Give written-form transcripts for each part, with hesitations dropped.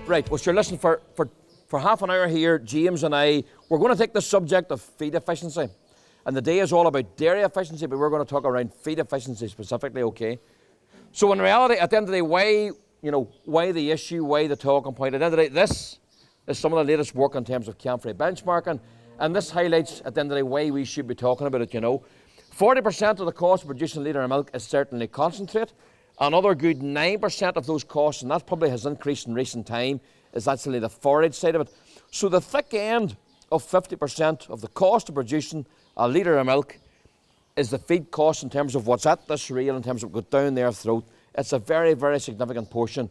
Right, well, sure, listen, for half an hour here, James and I, we're going to take the subject of feed efficiency. And the day is all about dairy efficiency, but we're going to talk around feed efficiency specifically, okay? So in reality, at the end of the day, why the issue, why the talking point? At the end of the day, this is some of the latest work in terms of Camfrey benchmarking, and this highlights, at the end of the day, why we should be talking about it, 40% of the cost of producing a litre of milk is certainly concentrate. Another good 9% of those costs, and that probably has increased in recent time, is actually the forage side of it. So the thick end of 50% of the cost of producing a litre of milk is the feed cost in terms of what's at this reel, in terms of what goes down their throat. It's a very, very significant portion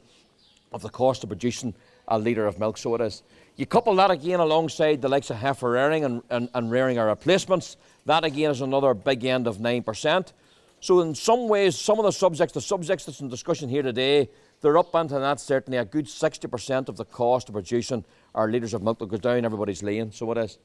of the cost of producing a litre of milk, so it is. You couple that again alongside the likes of heifer rearing and rearing our replacements. That again is another big end of 9%. So in some ways, some of the subjects that's in discussion here today, they're up into that certainly a good 60% of the cost of producing our litres of milk that goes down everybody's lane, so it is.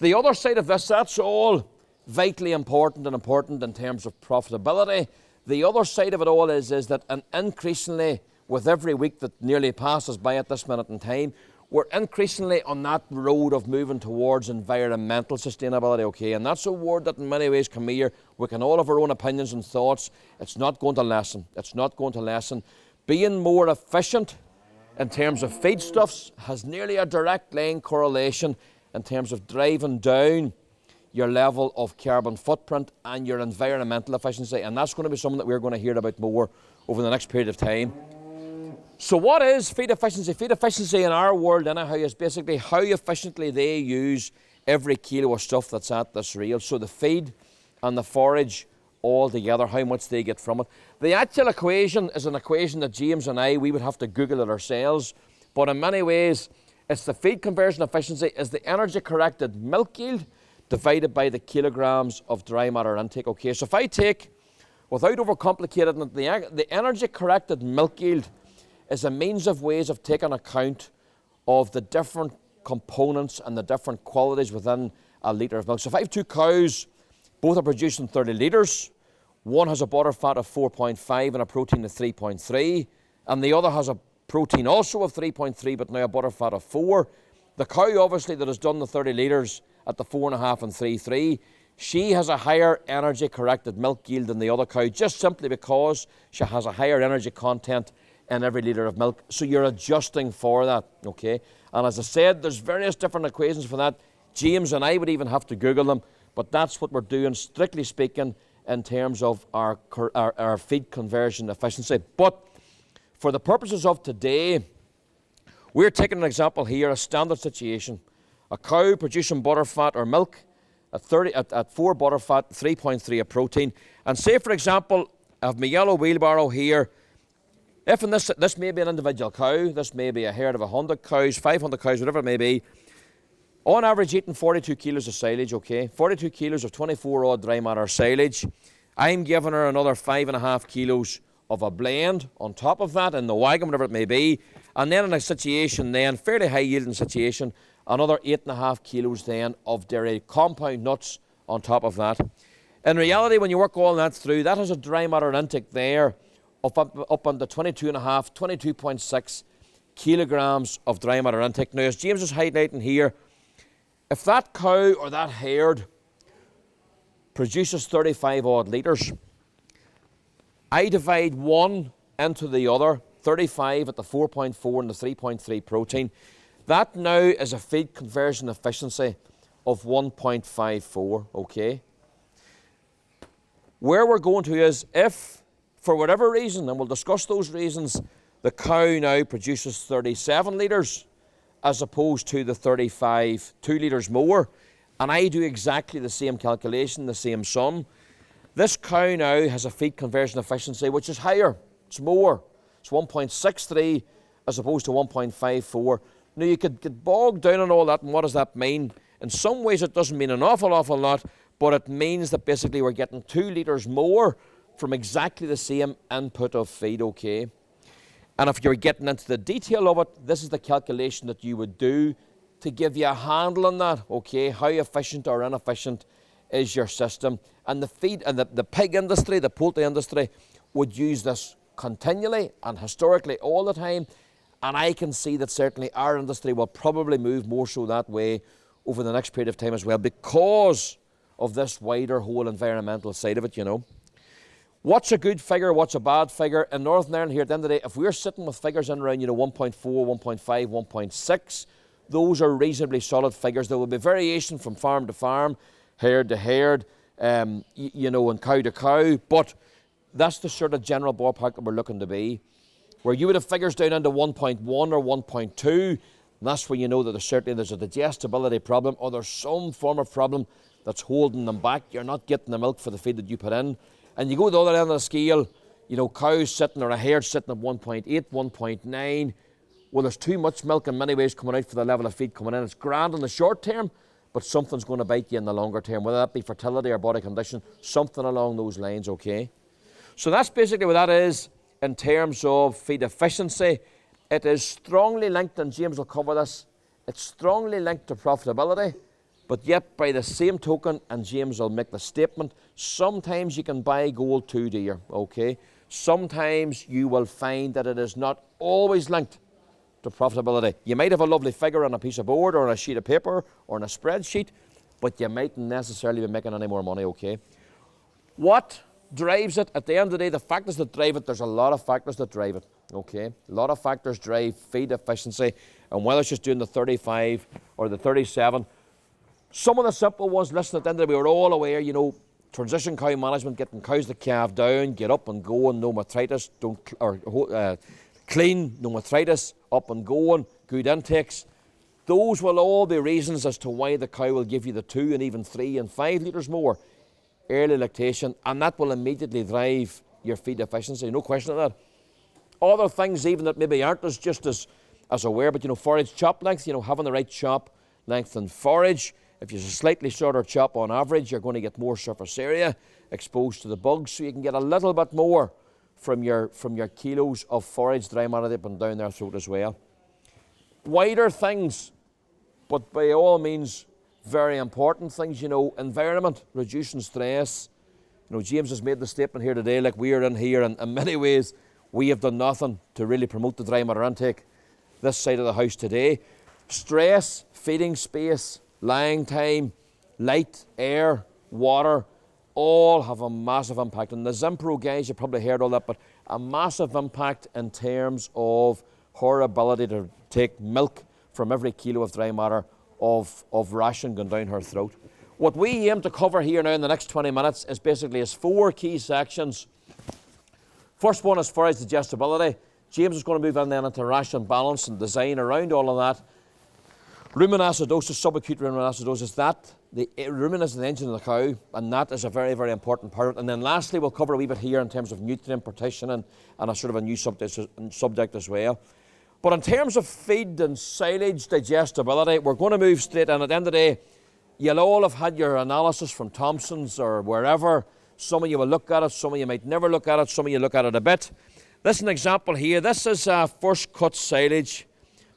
The other side of this, that's all vitally important and important in terms of profitability. The other side of it all is that increasingly, with every week that nearly passes by at this minute in time, we're increasingly on that road of moving towards environmental sustainability, okay? And that's a word that in many ways, come here, we can all have our own opinions and thoughts. It's not going to lessen. It's not going to lessen. Being more efficient in terms of feedstuffs has nearly a direct line correlation in terms of driving down your level of carbon footprint and your environmental efficiency. And that's going to be something that we're going to hear about more over the next period of time. So what is feed efficiency? Feed efficiency in our world anyhow is basically how efficiently they use every kilo of stuff that's at this reel. So the feed and the forage all together, how much they get from it. The actual equation is an equation that James and I, we would have to Google it ourselves. But in many ways, it's the feed conversion efficiency is the energy corrected milk yield divided by the kilograms of dry matter intake. Okay, so if I take, without overcomplicating it, the energy corrected milk yield is a means of ways of taking account of the different components and the different qualities within a litre of milk. So if I have two cows, both are producing 30 litres, one has a butter fat of 4.5 and a protein of 3.3, and the other has a protein also of 3.3, but now a butter fat of 4. The cow, obviously, that has done the 30 litres at the 4.5 and 3.3, she has a higher energy corrected milk yield than the other cow, just simply because she has a higher energy content in every litre of milk. So you're adjusting for that, okay? And as I said, there's various different equations for that. James and I would even have to Google them, but that's what we're doing, strictly speaking, in terms of our feed conversion efficiency. But for the purposes of today, we're taking an example here, a standard situation. A cow producing butter fat or milk at 4 butter fat, 3.3 of protein. And say, for example, I have my yellow wheelbarrow here. If in this may be an individual cow, this may be a herd of 100 cows, 500 cows, whatever it may be, on average eating 42 kilos of silage, okay? 42 kilos of 24 odd dry matter silage. I'm giving her another 5.5 kilos of a blend on top of that in the wagon, whatever it may be. And then in a situation then, fairly high yielding situation, another 8.5 kilos then of dairy compound nuts on top of that. In reality, when you work all that through, that has a dry matter intake there up on the 22.6 kilograms of dry matter intake. Now, as James is highlighting here, if that cow or that herd produces 35 odd litres, I divide one into the other, 35 at the 4.4 and the 3.3 protein. That now is a feed conversion efficiency of 1.54, okay? Where we're going to is if, for whatever reason, and we'll discuss those reasons, the cow now produces 37 litres as opposed to the 35, 2 litres more, and I do exactly the same calculation, the same sum, this cow now has a feed conversion efficiency which is higher, it's more. It's 1.63 as opposed to 1.54. Now you could get bogged down on all that, and what does that mean? In some ways it doesn't mean an awful lot, but it means that basically we're getting 2 litres more from exactly the same input of feed, okay? And if you're getting into the detail of it, this is the calculation that you would do to give you a handle on that, okay? How efficient or inefficient is your system? And the feed and the pig industry, the poultry industry, would use this continually and historically all the time And I can see that certainly our industry will probably move more so that way over the next period of time as well, because of this wider whole environmental side of it, you know. What's a good figure? What's a bad figure? In Northern Ireland here at the end of the day, if we're sitting with figures in around, 1.4, 1.5, 1.6, those are reasonably solid figures. There will be variation from farm to farm, herd to herd, and cow to cow, but that's the sort of general ballpark that we're looking to be. Where you would have figures down into 1.1 or 1.2, that's where you know that there's a digestibility problem, or there's some form of problem that's holding them back. You're not getting the milk for the feed that you put in. And you go to the other end of the scale, cows sitting, or a herd sitting at 1.8, 1.9. Well, there's too much milk in many ways coming out for the level of feed coming in. It's grand in the short term, but something's going to bite you in the longer term, whether that be fertility or body condition, something along those lines, okay? So that's basically what that is in terms of feed efficiency. It is strongly linked, and James will cover this, it's strongly linked to profitability, but yet by the same token, and James will make the statement, sometimes you can buy gold too dear, okay? Sometimes you will find that it is not always linked to profitability. You might have a lovely figure on a piece of board or on a sheet of paper or on a spreadsheet, but you mightn't necessarily be making any more money, okay? What drives it? At the end of the day, the factors that drive it, there's a lot of factors that drive it, okay? A lot of factors drive feed efficiency, and whether it's just doing the 35 or the 37. Some of the simple ones, listen, at the end of the day, we were all aware, transition cow management, getting cows to calve down, get up and going, no arthritis, clean, no arthritis, up and going, good intakes. Those will all be reasons as to why the cow will give you the 2 and even 3 and 5 litres more early lactation, and that will immediately drive your feed efficiency, no question of that. Other things even that maybe aren't as aware, but forage chop length, having the right chop length and forage. If you have a slightly shorter chop on average, you're going to get more surface area exposed to the bugs, so you can get a little bit more from your kilos of forage dry matter up and down their throat as well. Wider things, but by all means very important things, environment, reducing stress. James has made the statement here today, like we are in here, and in many ways we have done nothing to really promote the dry matter intake this side of the house today. Stress, feeding space, lying time, light, air, water, all have a massive impact. And the Zimpro guys, you probably heard all that, but a massive impact in terms of her ability to take milk from every kilo of dry matter of ration going down her throat. What we aim to cover here now in the next 20 minutes is basically 4 key sections. First one is forage digestibility. James is going to move in then into ration balance and design around all of that. Rumen acidosis, subacute rumen acidosis, the rumen is the engine of the cow, and that is a very, very important part of it. And then lastly, we'll cover a wee bit here in terms of nutrient partitioning and a sort of a new subject as well. But in terms of feed and silage digestibility, we're going to move straight, and at the end of the day, you'll all have had your analysis from Thompsons or wherever. Some of you will look at it, some of you might never look at it, some of you look at it a bit. This is an example here. This is first cut silage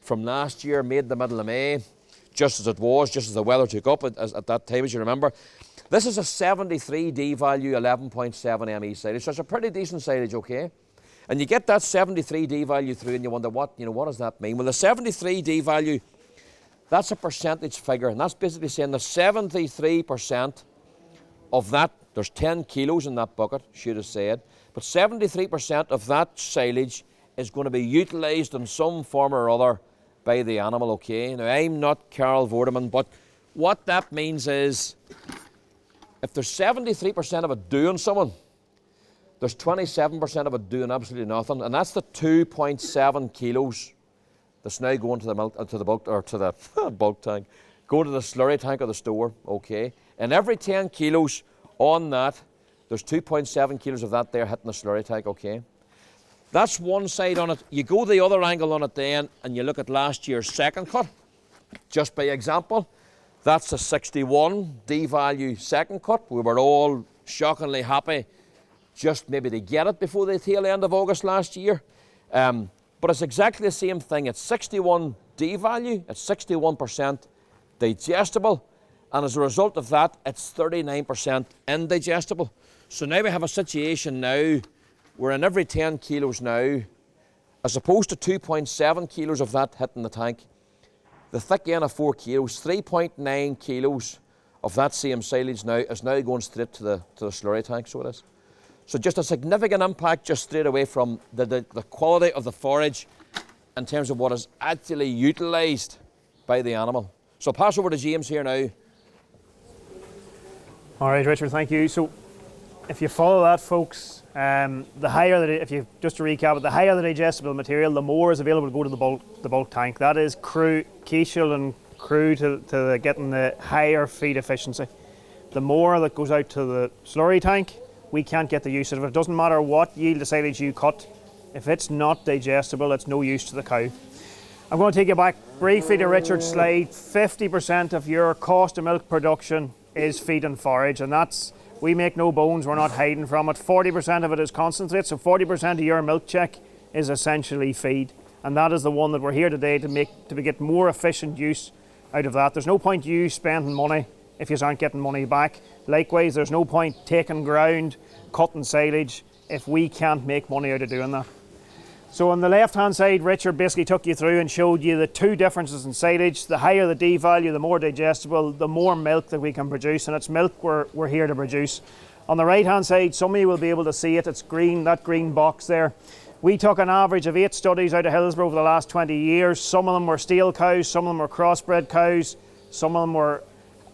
from last year, made the middle of May, just as it was, just as the weather took up at that time, as you remember. This is a 73 D value, 11.7 ME silage, so it's a pretty decent silage, okay? And you get that 73 D value through and you wonder, what does that mean? Well, the 73 D value, that's a percentage figure, and that's basically saying the 73% of that, there's 10 kilos in that bucket, should have said, but 73% of that silage is going to be utilised in some form or other by the animal, okay? Now, I'm not Carol Vorderman, but what that means is if there's 73% of it doing something, there's 27% of it doing absolutely nothing, and that's the 2.7 kilos that's now going to the bulk tank, go to the slurry tank of the store, okay? And every 10 kilos on that, there's 2.7 kilos of that there hitting the slurry tank, okay? That's one side on it. You go the other angle on it then, and you look at last year's second cut, just by example. That's a 61 D value second cut. We were all shockingly happy just maybe to get it before the tail end of August last year. But it's exactly the same thing. It's 61 D value, it's 61% digestible, and as a result of that, it's 39% indigestible. So now we have a situation now where in every 10 kilos now, as opposed to 2.7 kilos of that hitting the tank, the thick end of 4 kilos, 3.9 kilos of that same silage now is now going straight to the slurry tank, so it is. So just a significant impact just straight away from the quality of the forage in terms of what is actually utilised by the animal. So I'll pass over to James here now. All right, Richard, thank you. So if you follow that, folks, the higher just to recap it, the higher the digestible material, the more is available to go to the bulk tank. That is crucial and crucial to getting the higher feed efficiency. The more that goes out to the slurry tank, we can't get the use of it. It doesn't matter what yield of silage you cut. If it's not digestible, it's no use to the cow. I'm going to take you back briefly to Richard's slide. 50% of your cost of milk production is feed and forage, and we make no bones, we're not hiding from it. 40% of it is concentrate, so 40% of your milk check is essentially feed, and that is the one that we're here today to get more efficient use out of that. There's no point you spending money if you aren't getting money back. Likewise, there's no point taking ground, cutting silage if we can't make money out of doing that. So on the left-hand side, Richard basically took you through and showed you the two differences in silage. The higher the D value, the more digestible, the more milk that we can produce, and it's milk we're here to produce. On the right-hand side, some of you will be able to see it. It's green, that green box there. We took an average of 8 studies out of Hillsborough over the last 20 years. Some of them were steel cows, some of them were crossbred cows, some of them were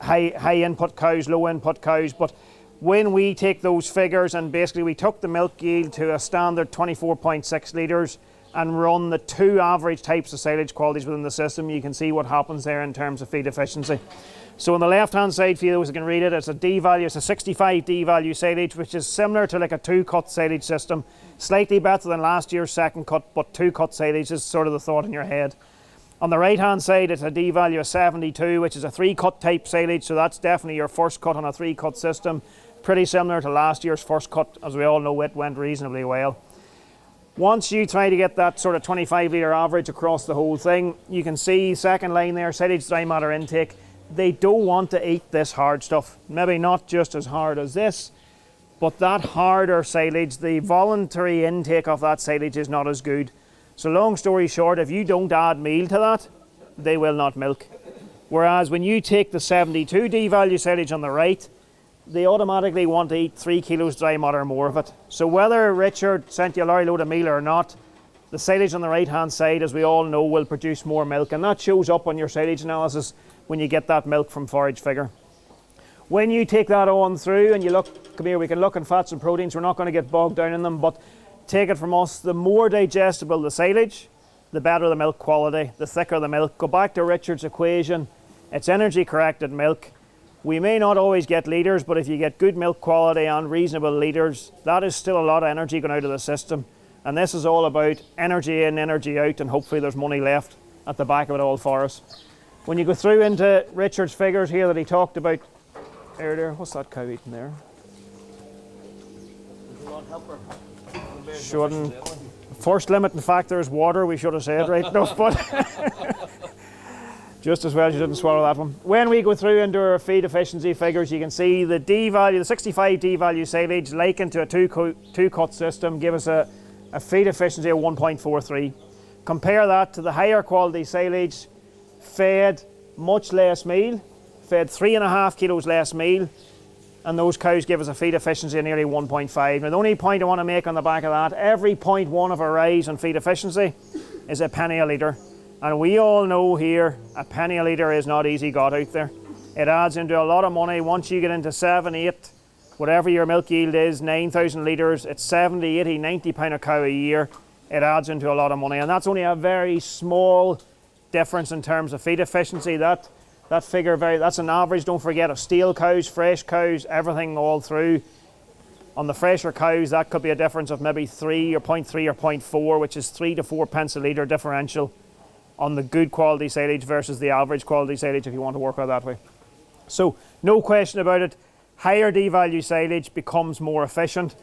high input cows, low input cows. But when we take those figures and basically we took the milk yield to a standard 24.6 litres and run the two average types of silage qualities within the system, you can see what happens there in terms of feed efficiency. So on the left hand side, for those who can read it, it's a D value, it's a 65 D value silage, which is similar to like a 2-cut silage system, slightly better than last year's 2nd cut, but 2-cut silage is sort of the thought in your head. On the right hand side, it's a D value of 72, which is a 3-cut type silage, so that's definitely your first cut on a 3-cut system. Pretty similar to last year's first cut. As we all know, it went reasonably well. Once you try to get that sort of 25 litre average across the whole thing, you can see second line there, silage dry matter intake. They don't want to eat this hard stuff. Maybe not just as hard as this, but that harder silage, the voluntary intake of that silage is not as good. So long story short, if you don't add meal to that, they will not milk. Whereas when you take the 72 D value silage on the right, they automatically want to eat 3 kilos dry matter more of it. So whether Richard sent you a lorry load of meal or not, the silage on the right hand side, as we all know, will produce more milk, and that shows up on your silage analysis when you get that milk from forage figure. When you take that on through and you look, come here, we can look at fats and proteins, we're not going to get bogged down in them, but take it from us, the more digestible the silage, the better the milk quality, the thicker the milk. Go back to Richard's equation, it's energy corrected milk. We may not always get litres, but if you get good milk quality and reasonable litres, that is still a lot of energy going out of the system. And this is all about energy in, energy out, and hopefully there's money left at the back of it all for us. When you go through into Richard's figures here that he talked about earlier, what's that cow eating there? Shouldn't. First limiting factor is water, we should have said right enough, but just as well as you didn't swallow that one. When we go through into our feed efficiency figures, you can see the D value, the 65 D value silage likened to a two-cut system give us a feed efficiency of 1.43. Compare that to the higher quality silage, fed much less meal, fed 3.5 kilos less meal, and those cows give us a feed efficiency of nearly 1.5. Now the only point I want to make on the back of that, every 0.1 of a rise in feed efficiency is a penny a litre. And we all know here, a penny a litre is not easy got out there. It adds into a lot of money. Once you get into 7, 8, whatever your milk yield is, 9,000 litres, it's 70, 80, 90 pound a cow a year. It adds into a lot of money. And that's only a very small difference in terms of feed efficiency. That figure, that's an average, don't forget, of steel cows, fresh cows, everything all through. On the fresher cows, that could be a difference of maybe 3 or 0.3 or 0.4, which is 3 to 4 pence a litre differential on the good quality silage versus the average quality silage, if you want to work out that way. So no question about it, higher D value silage becomes more efficient.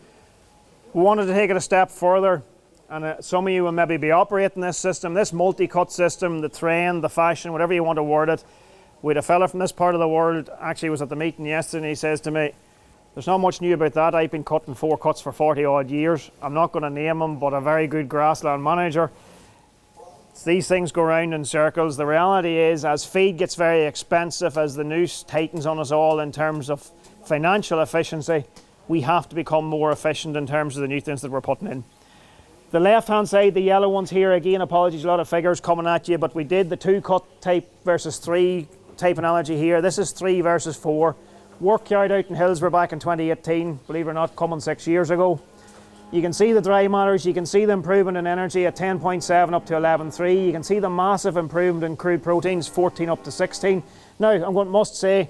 We wanted to take it a step further, and some of you will maybe be operating this system, this multi-cut system, the trend, the fashion, whatever you want to word it. We had a fella from this part of the world, actually was at the meeting yesterday, and he says to me, There's not much new about that. I've been cutting 4 cuts for 40 odd years. I'm not going to name him, but a very good grassland manager. These things go round in circles. The reality is, as feed gets very expensive, as the noose tightens on us all in terms of financial efficiency, we have to become more efficient in terms of the nutrients that we're putting in. The left-hand side, the yellow ones here, again, apologies, a lot of figures coming at you, but we did the 2-cut type versus 3 type analogy here. This is 3 versus 4. Work carried out in Hillsborough back in 2018, believe it or not, coming 6 years ago. You can see the dry matters, you can see the improvement in energy at 10.7 up to 11.3. You can see the massive improvement in crude proteins, 14 up to 16. Now, must say,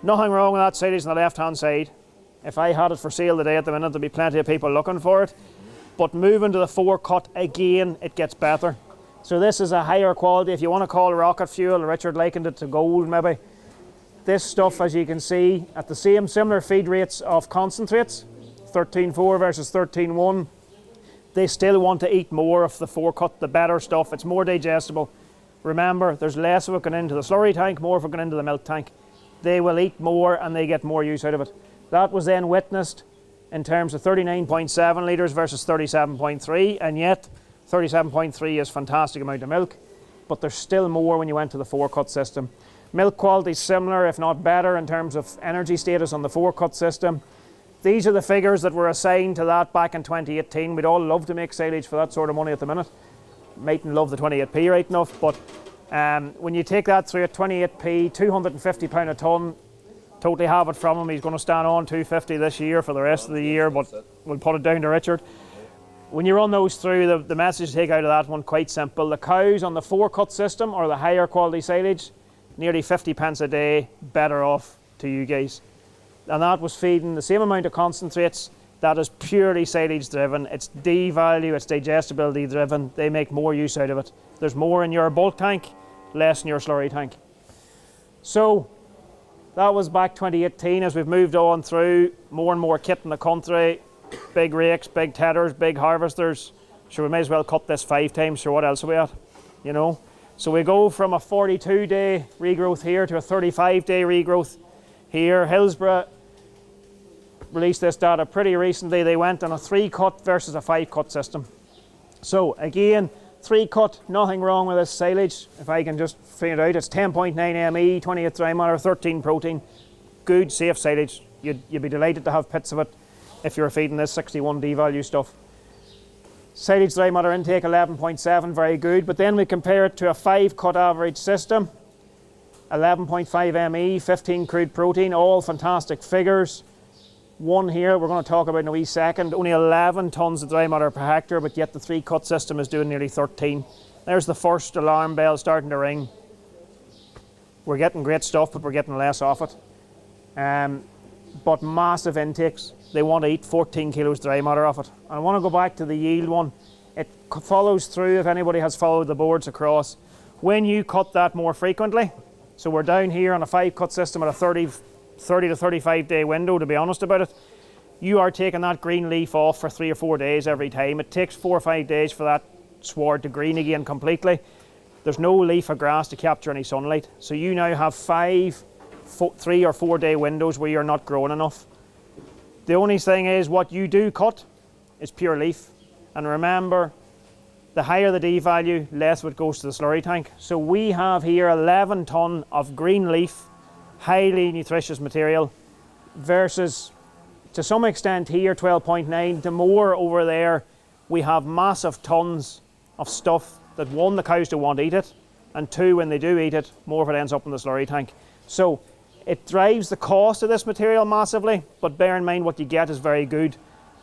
nothing wrong with that silage on the left-hand side. If I had it for sale today at the minute, there'd be plenty of people looking for it. But moving to the 4-cut, again, it gets better. So this is a higher quality. If you want to call rocket fuel, Richard likened it to gold maybe. This stuff, as you can see, at the similar feed rates of concentrates, 13.4 versus 13.1, they still want to eat more of the 4-cut, the better stuff. It's more digestible. Remember, there's less of it going into the slurry tank, more of it going into the milk tank. They will eat more and they get more use out of it. That was then witnessed in terms of 39.7 litres versus 37.3, and yet 37.3 is a fantastic amount of milk, but there's still more when you went to the 4-cut system. Milk quality is similar, if not better, in terms of energy status on the 4-cut system. These are the figures that were assigned to that back in 2018. We'd all love to make silage for that sort of money at the minute. Mightn't love the 28p right enough, but when you take that through at 28p, £250 a tonne, totally have it from him. He's going to stand on 250 this year for the rest of the year, but we'll put it down to Richard. When you run those through, the message to take out of that one, quite simple. The cows on the 4-cut system or the higher quality silage, nearly 50 pence a day better off to you guys. And that was feeding the same amount of concentrates. That is purely silage driven. It's D-value, it's digestibility driven. They make more use out of it. There's more in your bulk tank, less in your slurry tank. So that was back 2018. As we've moved on through, more and more kit in the country, big rakes, big tedders, big harvesters. Sure, we may as well cut this 5 times. Sure, what else are we at? You know. So we go from a 42-day regrowth here to a 35-day regrowth here. Hillsborough released this data pretty recently. They went on a 3-cut versus a 5-cut system. So again, 3-cut, nothing wrong with this silage. If I can just figure it out, it's 10.9 ME, 28 dry matter, 13 protein. Good, safe silage. You'd be delighted to have pits of it if you're feeding this 61D value stuff. Silage dry matter intake 11.7, very good. But then we compare it to a 5-cut average system. 11.5 ME, 15 crude protein, all fantastic figures. One here we're going to talk about in a wee second, only 11 tonnes of dry matter per hectare, but yet the 3-cut system is doing nearly 13. There's the first alarm bell starting to ring. We're getting great stuff, but we're getting less of it. But massive intakes. They want to eat 14 kilos dry matter off it. And I want to go back to the yield one. It follows through if anybody has followed the boards across. When you cut that more frequently, so we're down here on a 5-cut system at a 30 to 35 day window, to be honest about it, you are taking that green leaf off for 3 or 4 days every time. It takes 4 or 5 days for that sward to green again completely. There's no leaf or grass to capture any sunlight. So you now have 3 or 4 day windows where you're not growing enough. The only thing is what you do cut is pure leaf. And remember, the higher the D value, less of it goes to the slurry tank. So we have here 11 tonne of green leaf, highly nutritious material, versus to some extent here 12.9, to more over there. We have massive tonnes of stuff that, one, the cows don't want to eat it, and two, when they do eat it, more of it ends up in the slurry tank. So it drives the cost of this material massively, but bear in mind what you get is very good.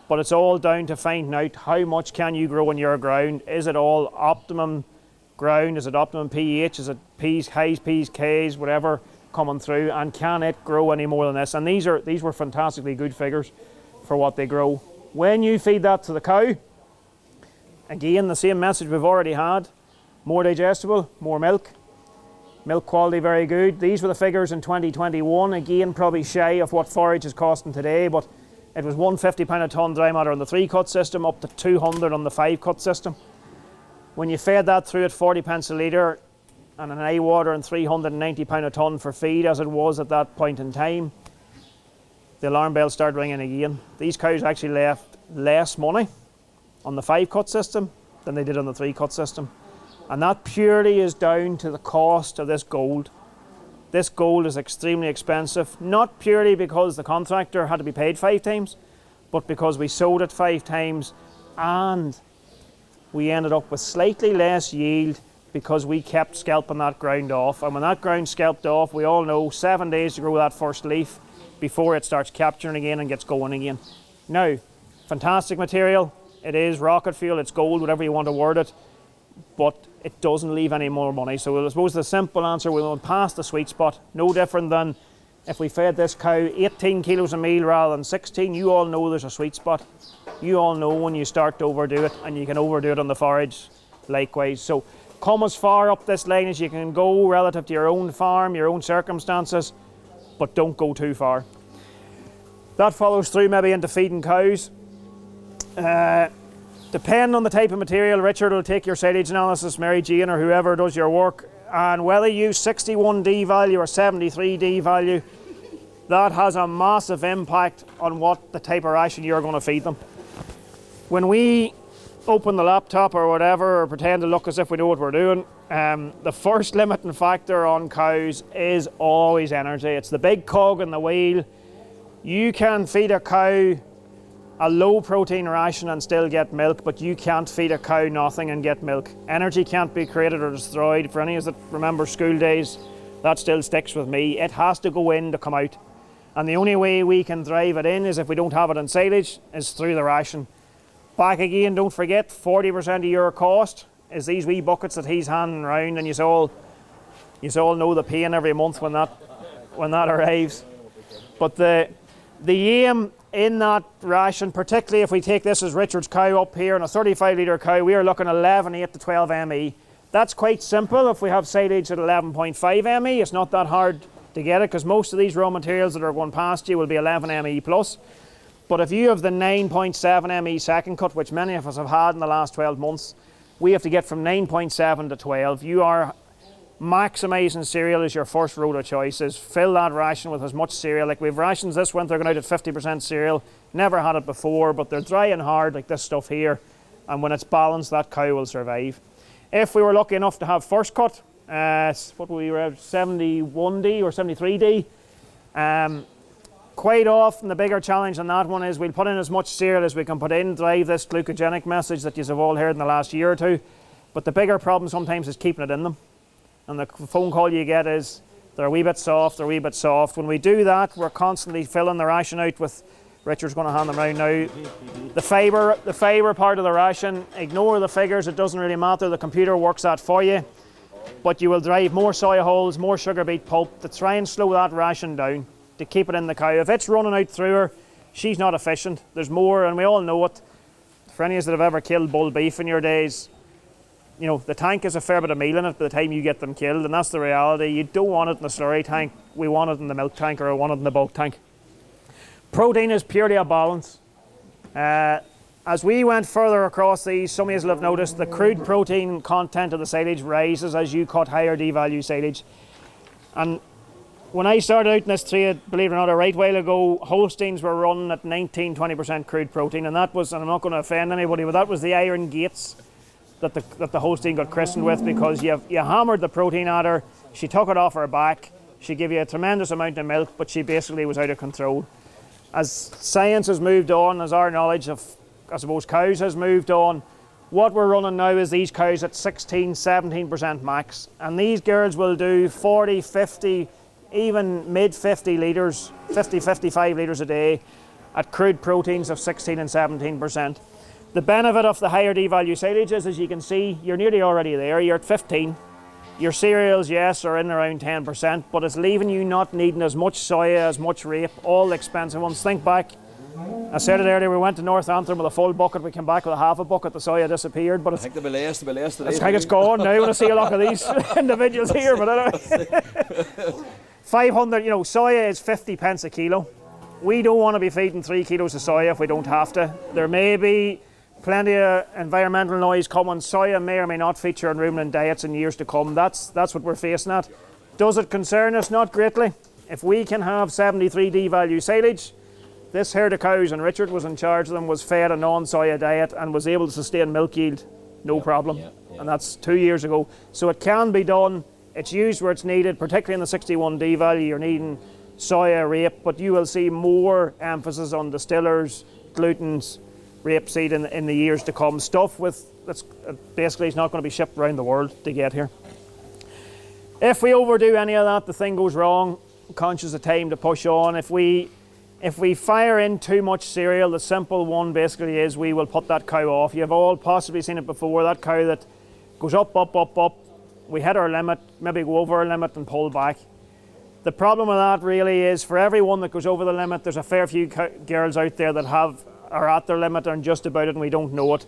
But it's all down to finding out how much can you grow in your ground. Is it all optimum ground? Is it optimum pH? Is it P's, highs, P's, K's, whatever coming through? And can it grow any more than this? And these were fantastically good figures for what they grow. When you feed that to the cow, again, the same message we've already had. More digestible, more milk. Milk quality very good. These were the figures in 2021. Again, probably shy of what forage is costing today, but it was £150 a tonne dry matter on the 3-cut system, up to 200 on the 5-cut system. When you fed that through at 40 pence a litre and an eye water and £390 a tonne for feed, as it was at that point in time, the alarm bells start ringing again. These cows actually left less money on the 5-cut system than they did on the 3-cut system. And that purely is down to the cost of this gold. This gold is extremely expensive, not purely because the contractor had to be paid 5 times, but because we sold it 5 times and we ended up with slightly less yield because we kept scalping that ground off. And when that ground scalped off, we all know 7 days to grow that first leaf before it starts capturing again and gets going again. Now, fantastic material. It is rocket fuel, it's gold, whatever you want to word it, but it doesn't leave any more money. So I suppose the simple answer, we went past the sweet spot. No different than if we fed this cow 18 kilos of meal rather than 16, you all know there's a sweet spot. You all know when you start to overdo it, and you can overdo it on the forage likewise. So come as far up this line as you can go relative to your own farm, your own circumstances, but don't go too far. That follows through maybe into feeding cows. Depending on the type of material, Richard will take your silage analysis, Mary Jane or whoever does your work, and whether you use 61D value or 73D value, that has a massive impact on what the type of ration you're going to feed them. When we open the laptop or whatever, or pretend to look as if we know what we're doing, the first limiting factor on cows is always energy. It's the big cog in the wheel. You can feed a cow a low protein ration and still get milk, but you can't feed a cow nothing and get milk. Energy can't be created or destroyed. For any of us that remember school days, that still sticks with me. It has to go in to come out. And the only way we can drive it in is if we don't have it in silage, is through the ration. Back again, don't forget, 40% of your cost is these wee buckets that he's handing around, and you all know the pain every month when that arrives. But the aim in that ration, particularly if we take this as Richard's cow up here, and a 35 litre cow, we are looking at 11.8 to 12 ME. That's quite simple if we have silage at 11.5 ME. It's not that hard to get it, because most of these raw materials that are going past you will be 11 ME plus. But if you have the 9.7 ME second cut, which many of us have had in the last 12 months, we have to get from 9.7 to 12. You are maximising cereal as your first road of choice. Is fill that ration with as much cereal. Like we've rations this winter going out at 50% cereal. Never had it before, but they're dry and hard like this stuff here. And when it's balanced, that cow will survive. If we were lucky enough to have first cut, what we were at 71D or 73D, quite often the bigger challenge on that one is we'll put in as much cereal as we can put in, drive this glucogenic message that you've all heard in the last year or two. But the bigger problem sometimes is keeping it in them. And the phone call you get is, they're a wee bit soft, they're a wee bit soft. When we do that, we're constantly filling the ration out with, Richard's going to hand them around now, the fibre part of the ration. Ignore the figures, it doesn't really matter, the computer works that for you. But you will drive more soy hulls, more sugar beet pulp to try and slow that ration down, to keep it in the cow. If it's running out through her, she's not efficient. There's more, and we all know it. For any of us that have ever killed bull beef in your days, you know, the tank is a fair bit of meal in it by the time you get them killed, and that's the reality. You don't want it in the slurry tank. We want it in the milk tank, or we want it in the bulk tank. Protein is purely a balance. As we went further across these, some of you will have noticed the crude protein content of the silage rises as you cut higher D-value silage. And when I started out in this trade, believe it or not, a right while ago, Holsteins were running at 19-20% crude protein, and that was, and I'm not going to offend anybody, but that was the iron gates that the Holstein got christened with, because you hammered the protein at her, she took it off her back, she gave you a tremendous amount of milk, but she basically was out of control. As science has moved on, as our knowledge of, I suppose, cows has moved on, what we're running now is these cows at 16-17% max, and these girls will do 40, 50, even mid 50 litres, 50, 55 litres a day at crude proteins of 16 and 17%. The benefit of the higher D-value silage is, as you can see, you're nearly already there. You're at 15. Your cereals, yes, are in around 10%, but it's leaving you not needing as much soya, as much rape, all the expensive ones. Think back, I said it earlier, we went to North Antrim with a full bucket, we came back with a half a bucket, the soya disappeared. But I think they'll be less today. I think it's gone now when I see a lot of these individuals here, but anyway. 500, you know, soya is 50 pence a kilo. We don't want to be feeding 3 kilos of soya if we don't have to. There may be plenty of environmental noise coming. Soya may or may not feature in ruminant diets in years to come. That's what we're facing at. Does it concern us? Not greatly. If we can have 73D value silage, this herd of cows, and Richard was in charge of them, was fed a non-soya diet and was able to sustain milk yield, no problem. And that's 2 years ago. So it can be done. It's used where it's needed, particularly in the 61D value. You're needing soya, rape, but you will see more emphasis on distillers, glutens, rapeseed in the years to come. Stuff that's basically it's not going to be shipped around the world to get here. If we overdo any of that, the thing goes wrong. I'm conscious of time to push on. If we fire in too much cereal, the simple one basically is we will put that cow off. You've all possibly seen it before, that cow that goes up, up, up, up. We hit our limit, maybe go over our limit and pull back. The problem with that really is for every one that goes over the limit, there's a fair few girls out there that are at their limit and just about it and we don't know it.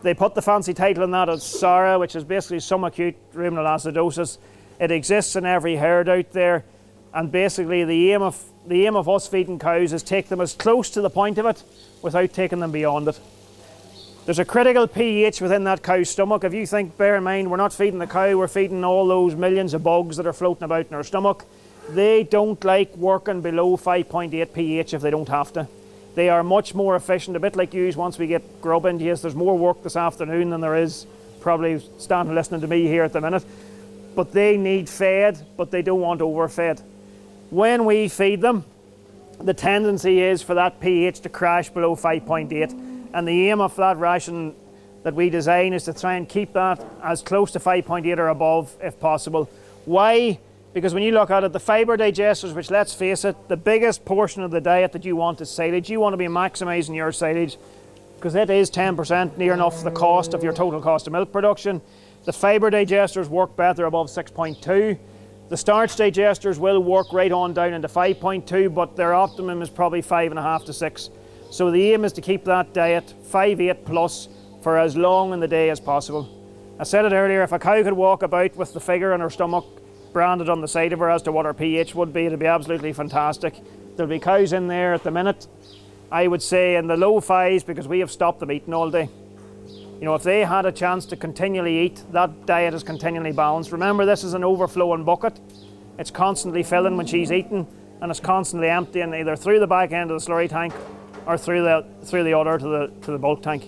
They put the fancy title on that as SARA, which is basically subacute ruminal acidosis. It exists in every herd out there, and basically the aim of us feeding cows is take them as close to the point of it without taking them beyond it. There's a critical pH within that cow's stomach. If you think, bear in mind, we're not feeding the cow, we're feeding all those millions of bugs that are floating about in our stomach. They don't like working below 5.8 pH if they don't have to. They are much more efficient, a bit like you once we get grub into you. There's more work this afternoon than there is probably standing listening to me here at the minute. But they need fed, but they don't want overfed. When we feed them, the tendency is for that pH to crash below 5.8, and the aim of that ration that we design is to try and keep that as close to 5.8 or above if possible. Why? Because when you look at it, the fibre digesters, which let's face it, the biggest portion of the diet that you want is silage. You want to be maximising your silage because it is 10% near enough the cost of your total cost of milk production. The fibre digesters work better above 6.2. The starch digesters will work right on down into 5.2, but their optimum is probably 5.5 to 6. So the aim is to keep that diet 5.8 plus for as long in the day as possible. I said it earlier, if a cow could walk about with the figure in her stomach branded on the side of her as to what her pH would be, it'd be absolutely fantastic. There'll be cows in there at the minute, I would say in the low 5s, because we have stopped them eating all day. You know, if they had a chance to continually eat, that diet is continually balanced. Remember, this is an overflowing bucket. It's constantly filling when she's eating, and it's constantly emptying either through the back end of the slurry tank or through the udder to the bulk tank.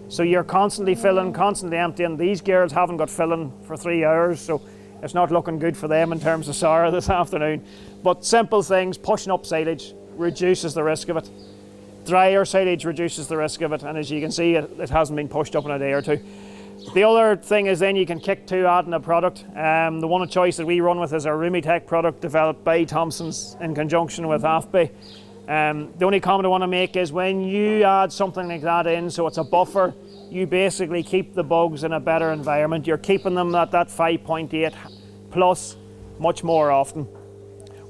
So you're constantly filling, constantly emptying. These girls haven't got filling for 3 hours, so it's not looking good for them in terms of SARA this afternoon. But simple things, pushing up silage reduces the risk of it. Drier silage reduces the risk of it, and as you can see, it hasn't been pushed up in a day or two. The other thing is then you can kick to adding a product. The one of choice that we run with is our Rumitech product developed by Thompsons in conjunction with AFBI. The only comment I want to make is when you add something like that in, so it's a buffer, you basically keep the bugs in a better environment. You're keeping them at that 5.8 plus much more often.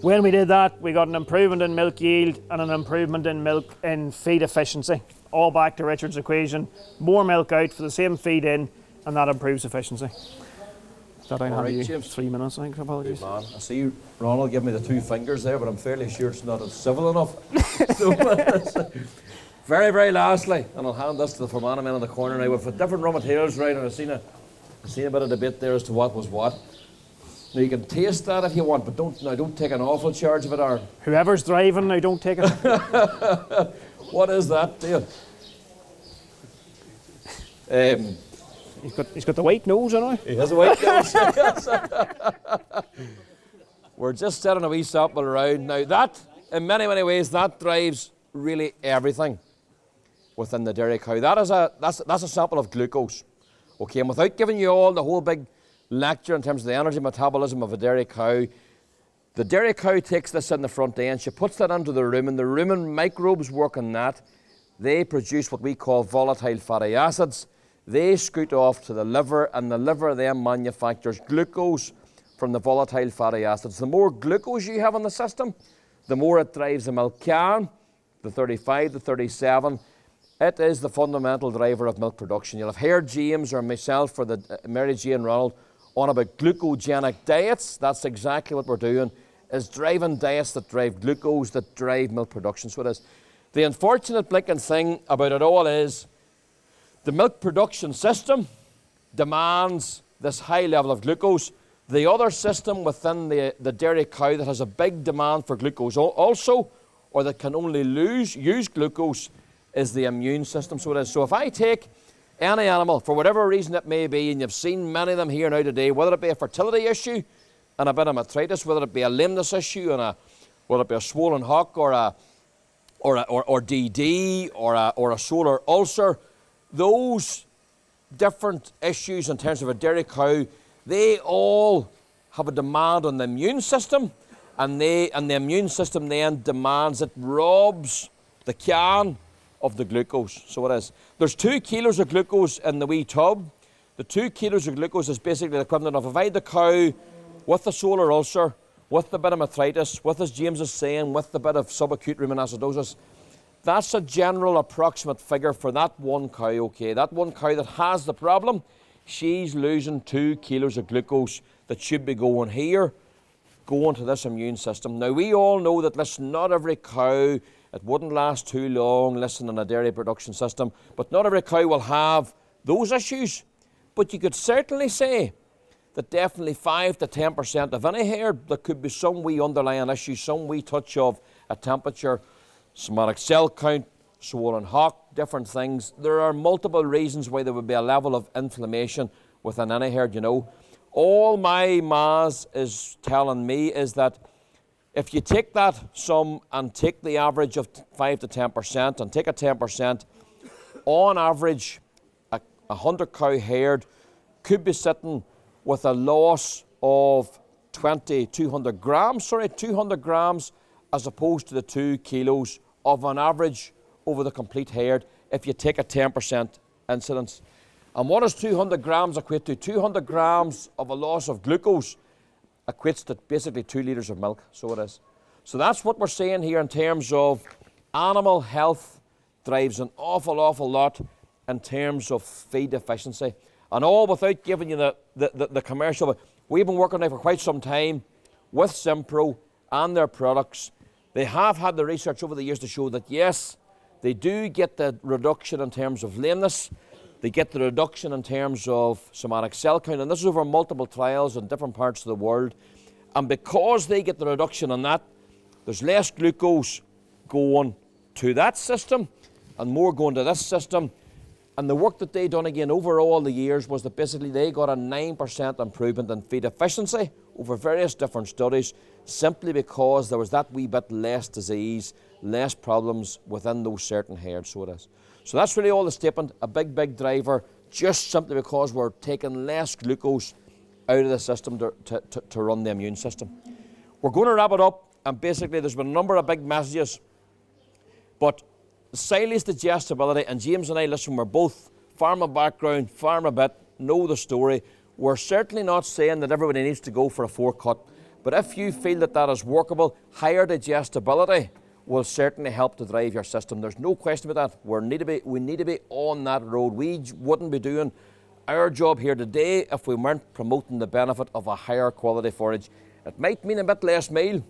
When we did that, we got an improvement in milk yield and an improvement in feed efficiency. All back to Richard's equation. More milk out for the same feed in, and that improves efficiency. That I have you James. 3 minutes, I think. Apologies. Good man. I see Ronald give me the 2 fingers there, but I'm fairly sure it's not as civil enough. So, very, very lastly, and I'll hand this to the Fermanagh men in the corner now. We've got different raw materials, right? And I've seen a bit of debate there as to what was what. Now you can taste that if you want, but don't take an awful charge of it. Or whoever's driving, now don't take it. What is that, dear? He's got the white nose on it. He has a white nose. We're just setting a wee sample around now. That, in many, many ways, that drives really everything within the dairy cow. That's a sample of glucose. Okay, and without giving you all the whole big lecture in terms of the energy metabolism of a dairy cow, the dairy cow takes this in the front end, she puts that into the rumen. The rumen microbes work on that. They produce what we call volatile fatty acids. They scoot off to the liver, and the liver then manufactures glucose from the volatile fatty acids. The more glucose you have in the system, the more it drives the milk can, the 35, the 37. It is the fundamental driver of milk production. You'll have heard James or myself or the Mary Jane Ronald on about glucogenic diets. That's exactly what we're doing, is driving diets that drive glucose, that drive milk production. So it is. The unfortunate blinking thing about it all is the milk production system demands this high level of glucose. The other system within the dairy cow that has a big demand for glucose also or that can only use glucose is the immune system, so it is. So if I take any animal, for whatever reason it may be, and you've seen many of them here now today, whether it be a fertility issue and a bit of arthritis, whether it be a lameness issue and whether it be a swollen hock or DD or a solar ulcer, those different issues in terms of a dairy cow, they all have a demand on the immune system, and the immune system then demands, it robs the can of the glucose. So it is. There's 2 kilos of glucose in the wee tub. The 2 kilos of glucose is basically the equivalent of if I had the cow with the solar ulcer, with the bit of arthritis, with, as James is saying, with the bit of subacute rumen-acidosis. That's a general approximate figure for that one cow, okay? That one cow that has the problem, she's losing 2 kilos of glucose that should be going here, going to this immune system. Now, we all know that, listen, not every cow, it wouldn't last too long, listen, in a dairy production system, but not every cow will have those issues. But you could certainly say that definitely 5 to 10% of any herd, there could be some wee underlying issue, some wee touch of a temperature, somatic cell count, swollen hock, different things. There are multiple reasons why there would be a level of inflammation within any herd, you know. All my Maz is telling me is that if you take that sum and take the average of 5 to 10% and take a 10%, on average, a 100 cow herd could be sitting with a loss of 200 grams, as opposed to the 2 kilos of an average over the complete herd if you take a 10% incidence. And what does 200 grams equate to? 200 grams of a loss of glucose equates to basically 2 litres of milk, so it is. So that's what we're saying here in terms of animal health drives an awful lot in terms of feed efficiency. And all without giving you the commercial, but we've been working now for quite some time with Simpro and their products. They have had the research over the years to show that yes, they do get the reduction in terms of lameness, they get the reduction in terms of somatic cell count, and this is over multiple trials in different parts of the world. And because they get the reduction on that, there's less glucose going to that system and more going to this system. And the work that they done again over all the years was that basically they got a 9% improvement in feed efficiency over various different studies, simply because there was that wee bit less disease, less problems within those certain herds, so it is. So that's really all the statement, a big driver, just simply because we're taking less glucose out of the system to run the immune system. We're going to wrap it up, and basically there's been a number of big messages, but silage digestibility, and James and I, listen, we're both farmer background, farm a bit, know the story. We're certainly not saying that everybody needs to go for a 4-cut, but if you feel that that is workable, higher digestibility will certainly help to drive your system. There's no question about that. We need to be on that road. We wouldn't be doing our job here today if we weren't promoting the benefit of a higher quality forage. It might mean a bit less meal,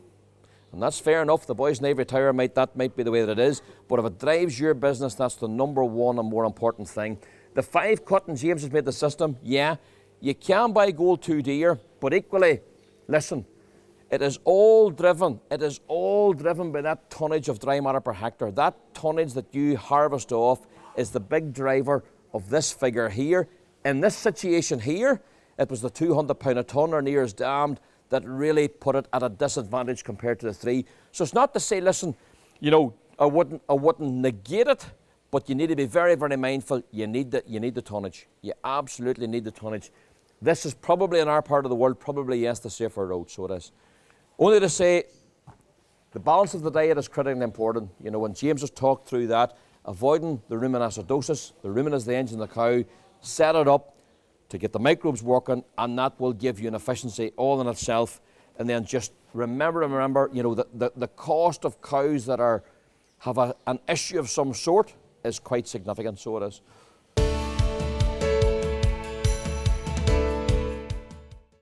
and that's fair enough. The boys in Ivory Tower that might be the way that it is, but if it drives your business, that's the number one and more important thing. The 5-cut, and James has made the system, yeah, you can buy gold too dear, but equally, listen, it is all driven by that tonnage of dry matter per hectare. That tonnage that you harvest off is the big driver of this figure here. In this situation here, it was the 200 pound a tonne or near as damned that really put it at a disadvantage compared to the 3. So it's not to say, listen, you know, I wouldn't negate it, but you need to be very mindful. You need the tonnage. You absolutely need the tonnage. This is probably in our part of the world, probably yes, the safer road, so it is. Only to say, the balance of the diet is critically important. You know, when James has talked through that, avoiding the rumen-acidosis, the rumen is the engine of the cow, set it up to get the microbes working, and that will give you an efficiency all in itself. And then just remember, you know, the cost of cows that have an issue of some sort is quite significant, so it is.